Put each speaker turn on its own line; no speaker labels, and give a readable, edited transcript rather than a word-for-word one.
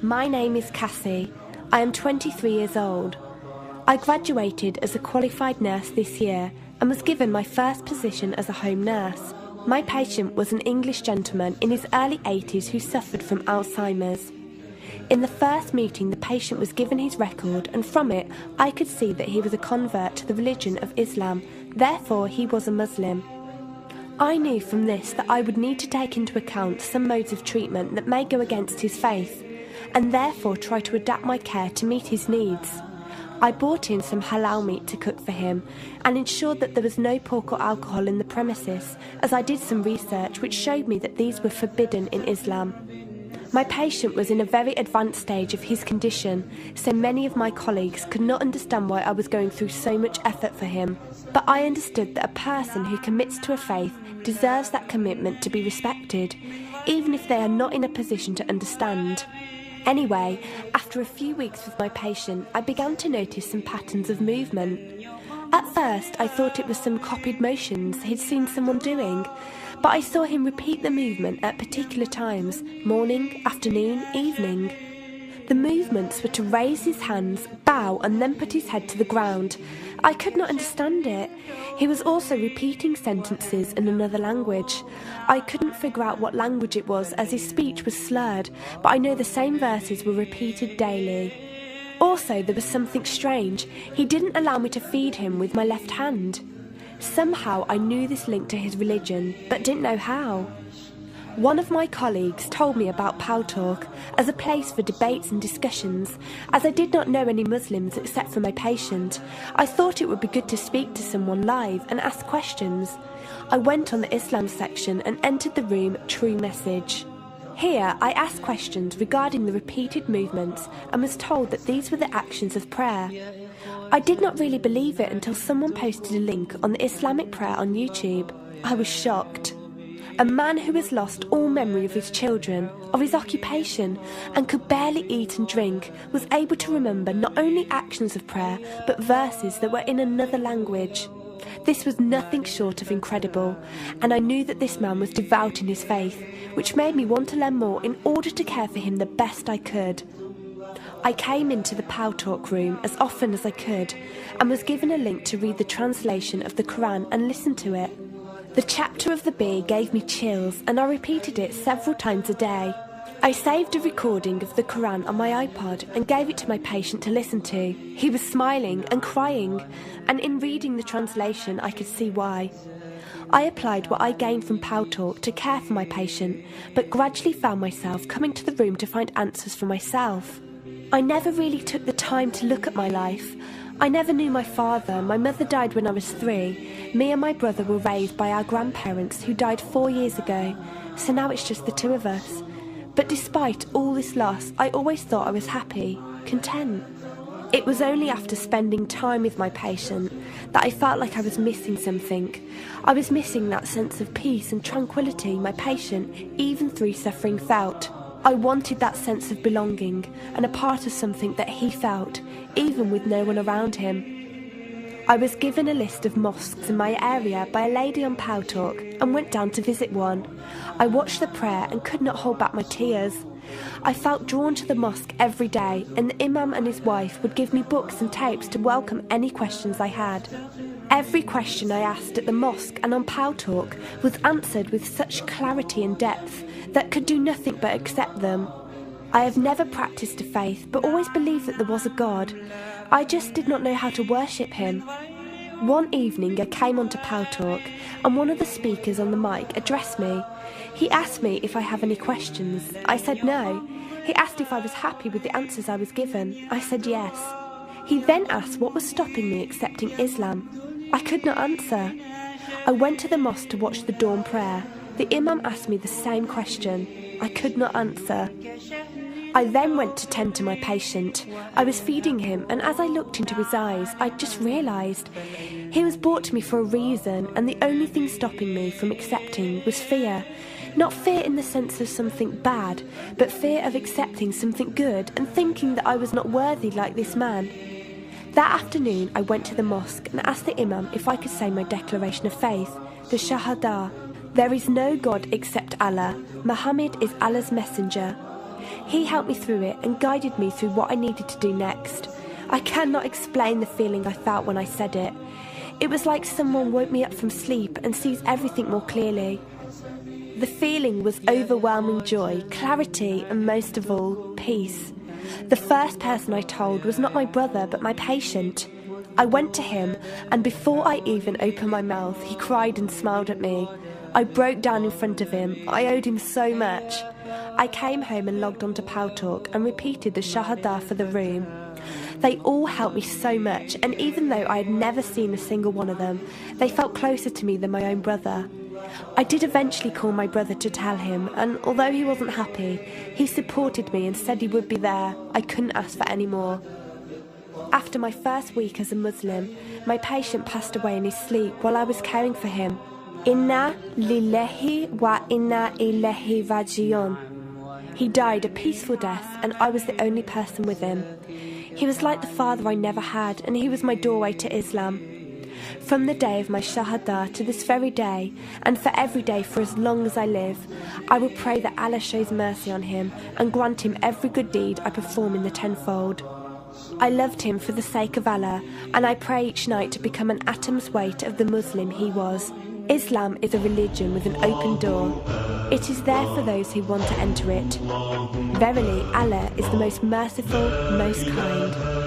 My name is Cassie. I am 23 years old. I graduated as a qualified nurse this year and was given my first position as a home nurse. My patient was an English gentleman in his early 80s who suffered from Alzheimer's. In the first meeting, the patient was given his record, and from it I could see that he was a convert to the religion of Islam, therefore he was a Muslim. I knew from this that I would need to take into account some modes of treatment that may go against his faith, and therefore try to adapt my care to meet his needs. I bought in some halal meat to cook for him and ensured that there was no pork or alcohol in the premises, as I did some research which showed me that these were forbidden in Islam. My patient was in a very advanced stage of his condition, so many of my colleagues could not understand why I was going through so much effort for him. But I understood that a person who commits to a faith deserves that commitment to be respected, even if they are not in a position to understand. Anyway, after a few weeks with my patient, I began to notice some patterns of movement. At first, I thought it was some copied motions he'd seen someone doing, but I saw him repeat the movement at particular times, morning, afternoon, evening. The movements were to raise his hands, bow, and then put his head to the ground. I could not understand it. He was also repeating sentences in another language. I couldn't figure out what language it was, as his speech was slurred, but I know the same verses were repeated daily. Also, there was something strange. He didn't allow me to feed him with my left hand. Somehow I knew this linked to his religion, but didn't know how. One of my colleagues told me about Pal Talk as a place for debates and discussions. As I did not know any Muslims except for my patient, I thought it would be good to speak to someone live and ask questions. I went on the Islam section and entered the room True Message. Here I asked questions regarding the repeated movements and was told that these were the actions of prayer. I did not really believe it until someone posted a link on the Islamic prayer on YouTube. I was shocked. A man who has lost all memory of his children, of his occupation, and could barely eat and drink, was able to remember not only actions of prayer, but verses that were in another language. This was nothing short of incredible, and I knew that this man was devout in his faith, which made me want to learn more in order to care for him the best I could. I came into the Pal Talk room as often as I could, and was given a link to read the translation of the Quran and listen to it. The chapter of the bee gave me chills, and I repeated it several times a day. I saved a recording of the Quran on my iPod and gave it to my patient to listen to. He was smiling and crying, and in reading the translation I could see why. I applied what I gained from Pal Talk to care for my patient, but gradually found myself coming to the room to find answers for myself. I never really took the time to look at my life. I never knew my father. My mother died when I was 3. Me and my brother were raised by our grandparents who died 4 years ago, so now it's just the two of us. But despite all this loss, I always thought I was happy, content. It was only after spending time with my patient that I felt like I was missing something. I was missing that sense of peace and tranquility my patient, even through suffering, felt. I wanted that sense of belonging and a part of something that he felt, even with no one around him. I was given a list of mosques in my area by a lady on Pal Talk and went down to visit one. I watched the prayer and could not hold back my tears. I felt drawn to the mosque every day, and the imam and his wife would give me books and tapes to welcome any questions I had. Every question I asked at the mosque and on Pal Talk was answered with such clarity and depth that could do nothing but accept them. I have never practiced a faith, but always believed that there was a God. I just did not know how to worship him. One evening I came onto Pal Talk, and one of the speakers on the mic addressed me. He asked me if I have any questions. I said no. He asked if I was happy with the answers I was given. I said yes. He then asked what was stopping me accepting Islam. I could not answer. I went to the mosque to watch the dawn prayer. The imam asked me the same question. I could not answer. I then went to tend to my patient. I was feeding him, and as I looked into his eyes, I just realised he was brought to me for a reason, and the only thing stopping me from accepting was fear. Not fear in the sense of something bad, but fear of accepting something good and thinking that I was not worthy like this man. That afternoon I went to the mosque and asked the imam if I could say my declaration of faith, the Shahada. There is no God except Allah. Muhammad is Allah's messenger. He helped me through it and guided me through what I needed to do next. I cannot explain the feeling I felt when I said it. It was like someone woke me up from sleep and sees everything more clearly. The feeling was overwhelming joy, clarity, and most of all, peace. The first person I told was not my brother, but my patient. I went to him, and before I even opened my mouth, he cried and smiled at me. I broke down in front of him. I owed him so much. I came home and logged onto Paltalk and repeated the Shahada for the room. They all helped me so much, and even though I had never seen a single one of them, they felt closer to me than my own brother. I did eventually call my brother to tell him, and although he wasn't happy, he supported me and said he would be there. I couldn't ask for any more. After my first week as a Muslim, my patient passed away in his sleep while I was caring for him. Inna lillahi wa inna ilaihi raji'un. He died a peaceful death, and I was the only person with him. He was like the father I never had, and he was my doorway to Islam. From the day of my Shahada to this very day, and for every day for as long as I live, I will pray that Allah shows mercy on him and grant him every good deed I perform in the tenfold. I loved him for the sake of Allah, and I pray each night to become an atom's weight of the Muslim he was. Islam is a religion with an open door. It is there for those who want to enter it. Verily, Allah is the most merciful, most kind.